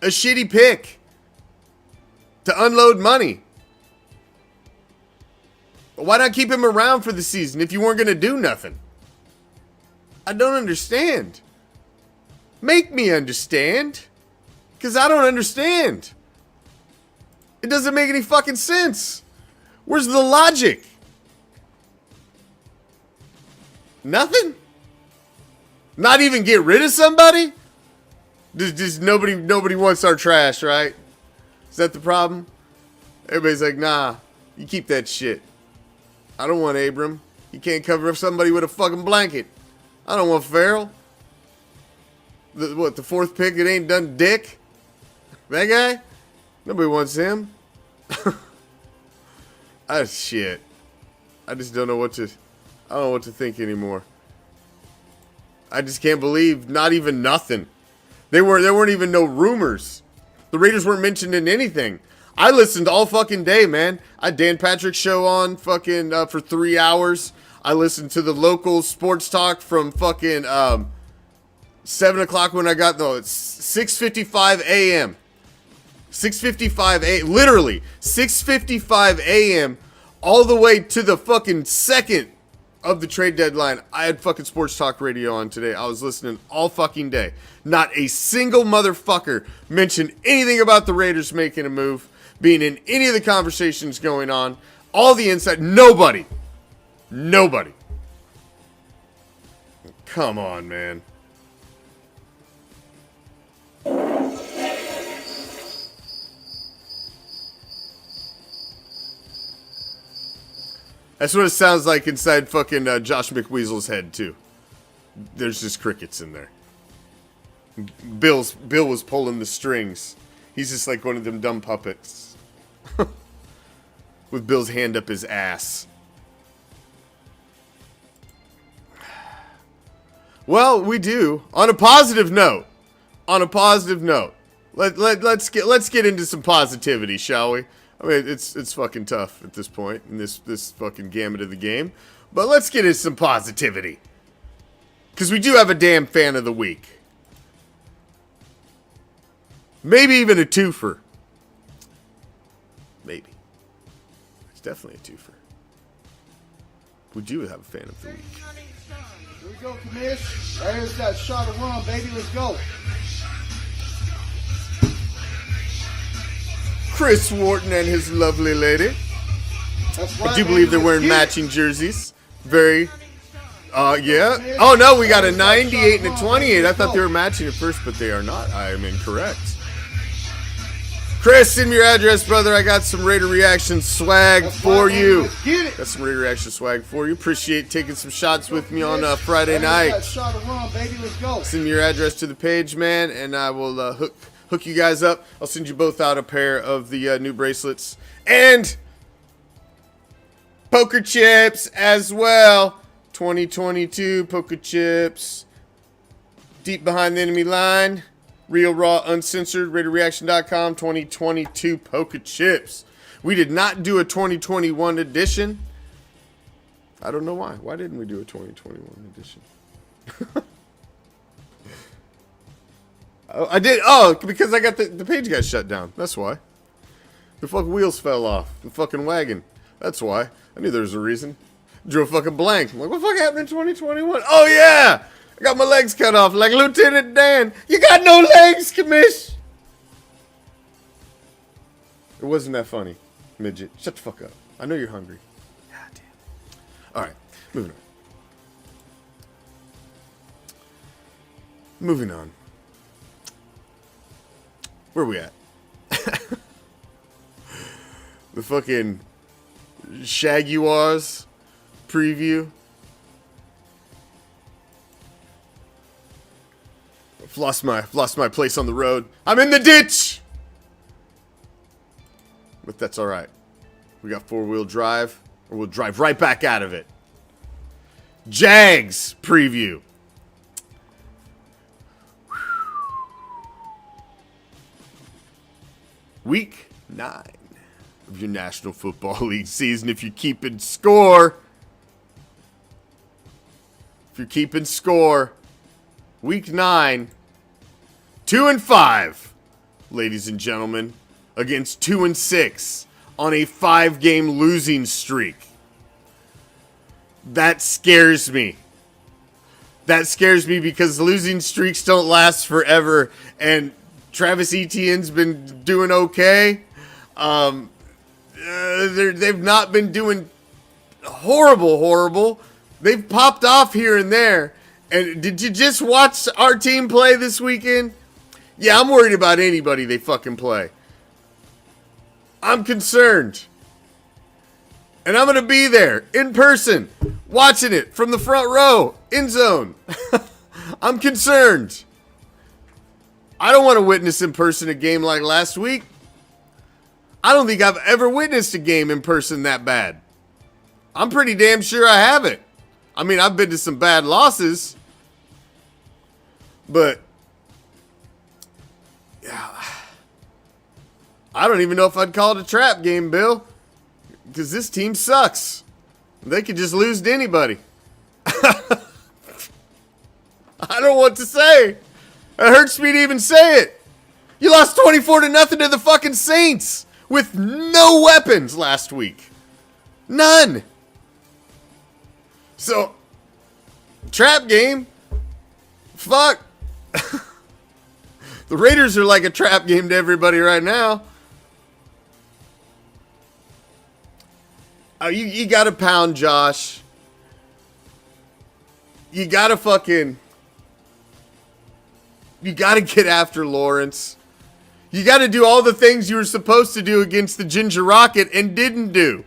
shitty pick? To unload money? Why not keep him around for the season if you weren't going to do nothing? I don't understand. Make me understand. Because I don't understand. It doesn't make any fucking sense. Where's the logic? Nothing? Not even get rid of somebody? Just nobody wants our trash, right? Is that the problem? Everybody's like, nah, you keep that shit. I don't want Abram. He can't cover up somebody with a fucking blanket. I don't want Farrell. The fourth pick, it ain't done dick? That guy? Nobody wants him. Shit. I just don't know what to... I don't know what to think anymore. I just can't believe not even nothing. There weren't even no rumors. The Raiders weren't mentioned in anything. I listened all fucking day, man. I had Dan Patrick's show on fucking for 3 hours. I listened to the local sports talk from fucking 7 o'clock when I got... No, it's 6:55 a.m. 6:55 a.m. Literally 6:55 a.m. all the way to the fucking second of the trade deadline. I had fucking sports talk radio on today. I was listening all fucking day. Not a single motherfucker mentioned anything about the Raiders making a move, being in any of the conversations going on. All the inside. Nobody. Come on, man. That's what it sounds like inside fucking Josh McWeasel's head, too. There's just crickets in there. Bill was pulling the strings. He's just like one of them dumb puppets. With Bill's hand up his ass. Well, we do. On a positive note. Let's get into some positivity, shall we? I mean, it's fucking tough at this point in this fucking gamut of the game. But let's get into some positivity. Because we do have a damn fan of the week. Maybe even a twofer. Maybe. It's definitely a twofer. Would you have a fan of the week? Here we go, Commish. Right here's that shot of rum, baby. Let's go. Chris Wharton and his lovely lady. That's right, I do believe they're wearing matching jerseys. Very, yeah. Oh, no, we got a 98 and a 28. I thought they were matching at first, but they are not. I am incorrect. Chris, send me your address, brother. I got some Raider Reaction swag for right, you. let's get it. Got some Raider Reaction swag for you. Appreciate taking some shots with me on Friday There's night. that shot of rum, baby. Let's go. Send me your address to the page, man, and I will hook you guys up. I'll send you both out a pair of the new bracelets and poker chips as well. 2022 poker chips. Deep behind the enemy line. Real, raw, uncensored. RaiderReaction.com. 2022 poker chips. We did not do a 2021 edition. I don't know why. Why didn't we do a 2021 edition? Oh, I did. Oh, because I got the page got shut down. That's why. The fucking wheels fell off. The fucking wagon. That's why. I knew there was a reason. Drew a fucking blank. I'm like, what the fuck happened in 2021? Oh, yeah. I got my legs cut off like Lieutenant Dan. You got no legs, Commish. It wasn't that funny, midget. Shut the fuck up. I know you're hungry. God damn. All right. Moving on. Moving on. Where are we at? The fucking Shaguars preview. I've lost my place on the road. I'm in the ditch. But that's all right. We got four-wheel drive, or we'll drive right back out of it. Jags preview. Week 9 of your National Football League season. If you're keeping score. Week 9. 2-5. Ladies and gentlemen. Against 2-6. On a 5-game losing streak. That scares me. That scares me because losing streaks don't last forever. And Travis Etienne's been doing okay. They've not been doing horrible. They've popped off here and there. And did you just watch our team play this weekend? Yeah, I'm worried about anybody they fucking play. I'm concerned. And I'm going to be there in person, watching it from the front row, end zone. I'm concerned. I don't want to witness in person a game like last week. I don't think I've ever witnessed a game in person that bad. I'm pretty damn sure I haven't. I mean, I've been to some bad losses. But yeah, I don't even know if I'd call it a trap game, Bill. Because this team sucks. They could just lose to anybody. I don't know what to say. It hurts me to even say it. You lost 24-0 to the fucking Saints with no weapons last week. None. So, trap game. Fuck. The Raiders are like a trap game to everybody right now. You got to pound Josh. You got to get after Lawrence. You got to do all the things you were supposed to do against the Ginger Rocket and didn't do.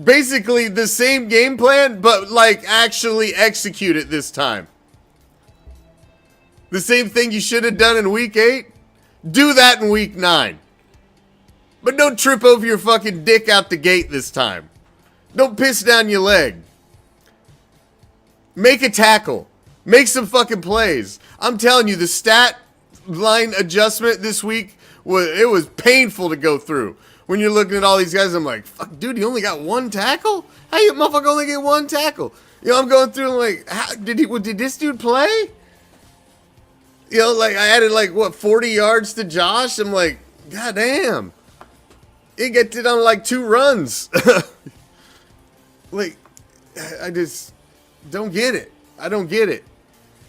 Basically the same game plan, but like actually execute it this time. The same thing you should have done in week 8. Do that in week 9. But don't trip over your fucking dick out the gate this time. Don't piss down your leg. Make a tackle. Make some fucking plays. I'm telling you, the stat line adjustment this week, was painful to go through. When you're looking at all these guys, I'm like, fuck, dude, you only got one tackle? How you motherfucker only get one tackle? You know, I'm going through and like, did this dude play? You know, like I added 40 yards to Josh. I'm like, god damn. He gets it on 2 runs. Like, I just don't get it. I don't get it.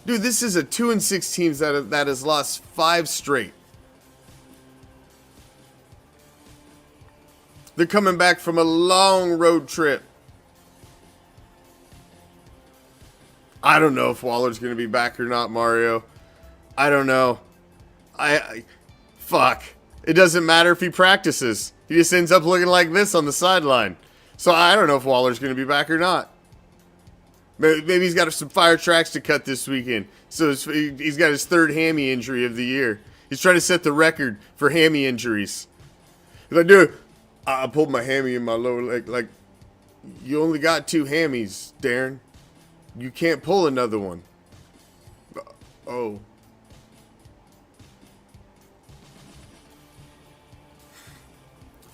Dude, this is a 2-6 team that has lost 5 straight. They're coming back from a long road trip. I don't know if Waller's going to be back or not, Mario. I don't know. fuck. It doesn't matter if he practices. He just ends up looking like this on the sideline. So I don't know if Waller's going to be back or not. Maybe he's got some fire tracks to cut this weekend. So he's got his third hammy injury of the year. He's trying to set the record for hammy injuries. He's like, dude, I pulled my hammy in my lower leg. Like, you only got 2 hammies, Darren. You can't pull another one. Oh.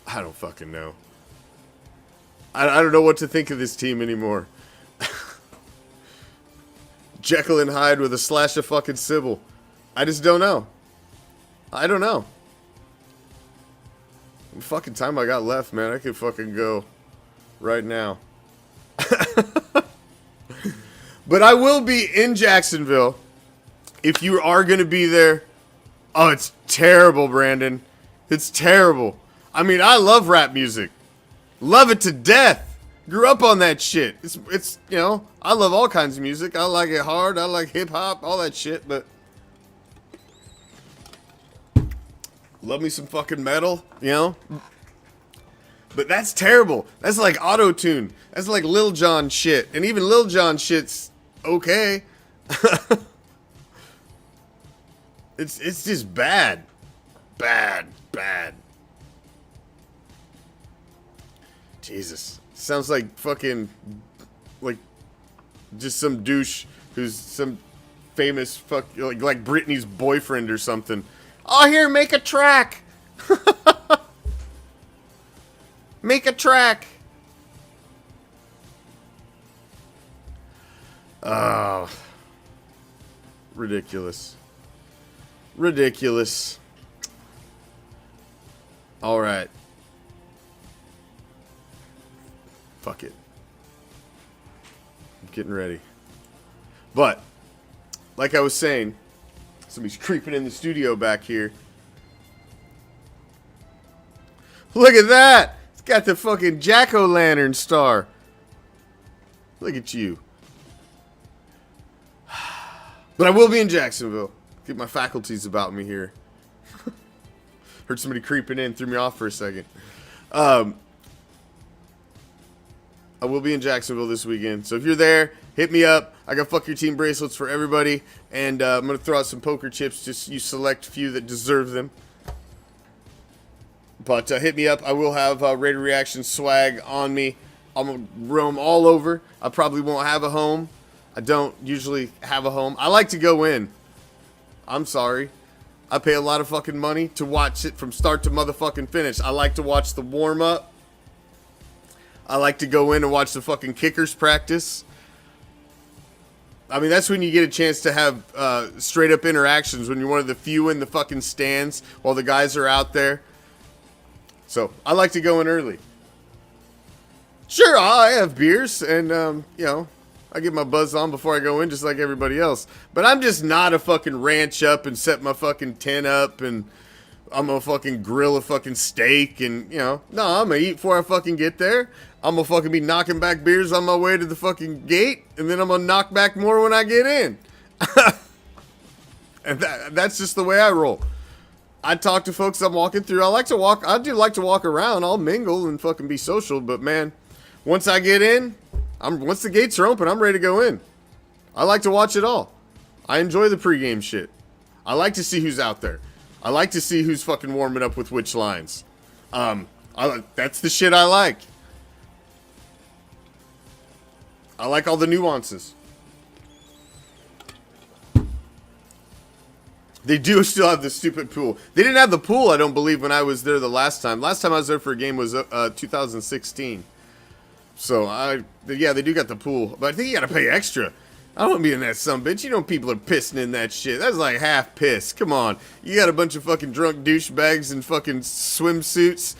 I don't fucking know. I don't know what to think of this team anymore. Jekyll and Hyde with a slash of fucking Sybil. I just don't know. I don't know. What fucking time I got left, man. I could fucking go right now. But I will be in Jacksonville. If you are going to be there. Oh, it's terrible, Brandon. It's terrible. I mean, I love rap music. Love it to death. Grew up on that shit. It's you know, I love all kinds of music. I like it hard. I like hip hop, all that shit, but love me some fucking metal, you know? But that's terrible. That's like auto-tune. That's like Lil Jon shit. And even Lil Jon shit's okay. It's just bad. Bad. Jesus. Sounds like fucking, like, just some douche who's some famous fuck, like Britney's boyfriend or something. Oh, here, make a track. Make a track. Oh. Ridiculous. Ridiculous. All right. Fuck it. I'm getting ready. But, like I was saying, somebody's creeping in the studio back here. Look at that! It's got the fucking jack-o'-lantern star. Look at you. But I will be in Jacksonville. Get my faculties about me here. Heard somebody creeping in, threw me off for a second. I will be in Jacksonville this weekend. So if you're there, hit me up. I got Fuck Your Team bracelets for everybody. And I'm going to throw out some poker chips. Just you select few that deserve them. But hit me up. I will have Raider Reaction swag on me. I'm going to roam all over. I probably won't have a home. I don't usually have a home. I like to go in. I'm sorry. I pay a lot of fucking money to watch it from start to motherfucking finish. I like to watch the warm-up. I like to go in and watch the fucking kickers practice. I mean, that's when you get a chance to have straight-up interactions, when you're one of the few in the fucking stands while the guys are out there. So, I like to go in early. Sure, I have beers, and, you know, I get my buzz on before I go in just like everybody else. But I'm just not a fucking ranch up and set my fucking tent up and I'm gonna fucking grill a fucking steak and, you know. No, I'm gonna eat before I fucking get there. I'm gonna fucking be knocking back beers on my way to the fucking gate. And then I'm gonna knock back more when I get in. And that's just the way I roll. I talk to folks I'm walking through. I do like to walk around. I'll mingle and fucking be social. But, man, once I get in, once the gates are open, I'm ready to go in. I like to watch it all. I enjoy the pregame shit. I like to see who's out there. I like to see who's fucking warming up with which lines. That's the shit I like. I like all the nuances. They do still have the stupid pool. They didn't have the pool, I don't believe, when I was there the last time. Last time I was there for a game was 2016. So, yeah, they do got the pool. But I think you gotta pay extra. I don't want to be in that sumbitch. You know people are pissing in that shit. That's like half piss. Come on. You got a bunch of fucking drunk douchebags in fucking swimsuits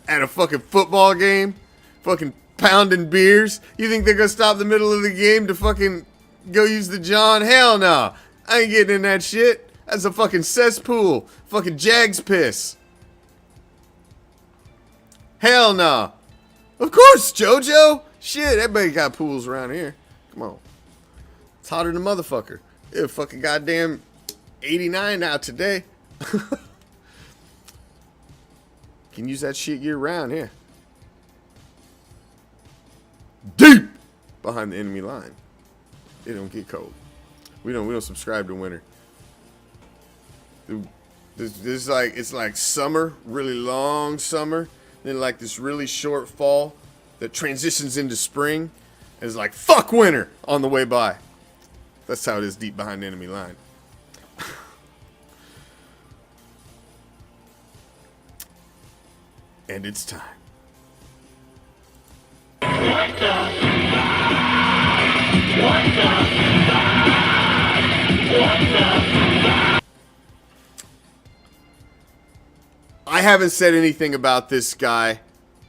at a fucking football game. Fucking pounding beers. You think they're gonna stop the middle of the game to fucking go use the John? Hell no. I ain't getting in that shit. That's a fucking cesspool. Fucking Jags piss. Hell no. Of course, JoJo. Shit, everybody got pools around here. Come on. It's hotter than a motherfucker. It fucking goddamn 89 out today. Can use that shit year round, yeah. Deep behind the enemy line. It don't get cold. We don't subscribe to winter. This like, it's like summer, really long summer, then like this really short fall that transitions into spring, and it's like fuck winter on the way by. That's how it is deep behind the enemy line. And it's time. I haven't said anything about this guy.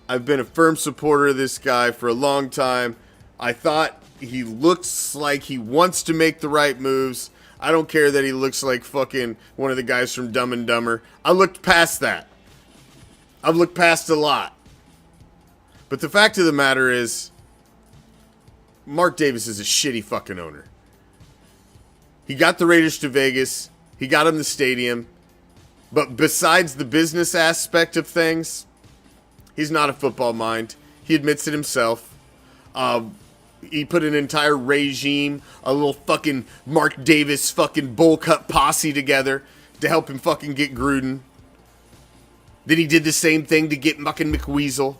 I've been a firm supporter of this guy for a long time. I thought he looks like he wants to make the right moves. I don't care that he looks like fucking one of the guys from Dumb and Dumber. I looked past that. I've looked past a lot. But the fact of the matter is, Mark Davis is a shitty fucking owner. He got the Raiders to Vegas. He got them the stadium. But besides the business aspect of things, he's not a football mind. He admits it himself. He put an entire regime, a little fucking Mark Davis fucking bowl cut posse together to help him fucking get Gruden. Then he did the same thing to get fucking McWeasel.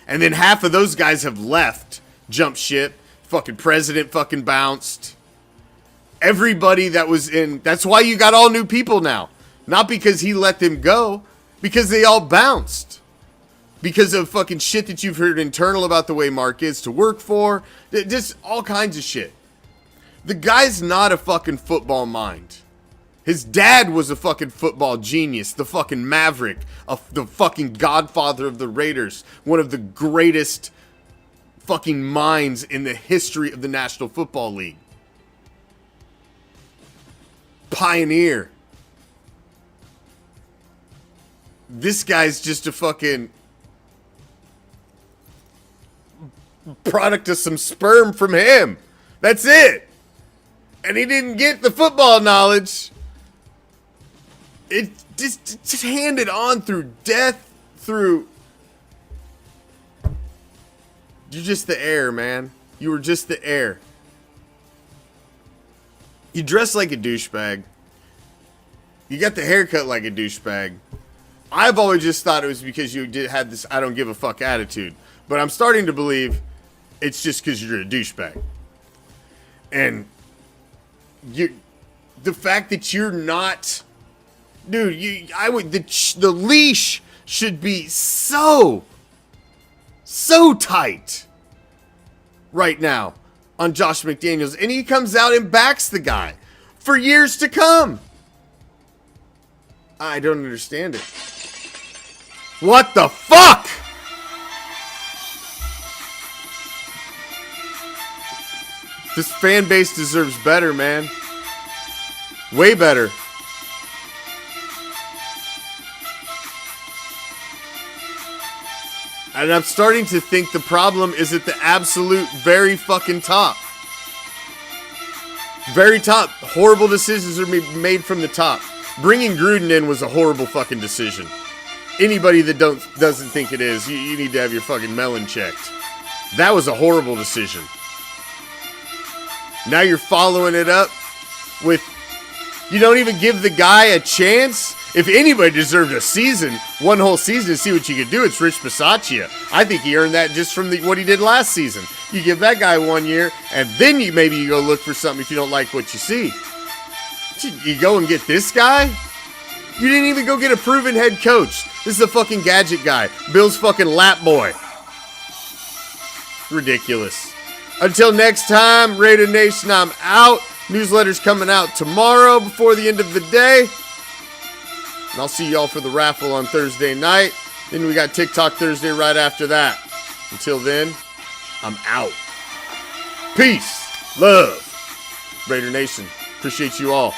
And then half of those guys have left, jumped ship. Fucking president fucking bounced. Everybody that was in, that's why you got all new people now. Not because he let them go, because they all bounced. Because of fucking shit that you've heard internal about the way Mark is to work for. Just all kinds of shit. The guy's not a fucking football mind. His dad was a fucking football genius. The fucking maverick. The fucking godfather of the Raiders. One of the greatest fucking minds in the history of the National Football League. Pioneer. This guy's just a fucking product of some sperm from him. That's it. And he didn't get the football knowledge. It just handed on through death, through... You're just the heir, man. You were just the heir. You dress like a douchebag. You got the haircut like a douchebag. I've always just thought it was because you had this I don't give a fuck attitude. But I'm starting to believe it's just because you're a douchebag. And the fact that you're not... Dude, the leash should be so tight right now on Josh McDaniels. And he comes out and backs the guy for years to come. I don't understand it. What the fuck? This fan base deserves better, man. Way better. And I'm starting to think the problem is at the absolute very fucking top. Very top. Horrible decisions are made from the top. Bringing Gruden in was a horrible fucking decision. Anybody that doesn't think it is, you need to have your fucking melon checked. That was a horrible decision. Now you're following it up with... You don't even give the guy a chance? If anybody deserved a season, one whole season to see what you could do, it's Rich Bisaccia. I think he earned that just from what he did last season. You give that guy 1 year, and then maybe you go look for something if you don't like what you see. You go and get this guy? You didn't even go get a proven head coach. This is a fucking gadget guy. Bill's fucking lap boy. Ridiculous. Until next time, Raider Nation, I'm out. Newsletter's coming out tomorrow before the end of the day. And I'll see y'all for the raffle on Thursday night. Then we got TikTok Thursday right after that. Until then, I'm out. Peace. Love. Raider Nation. Appreciate you all.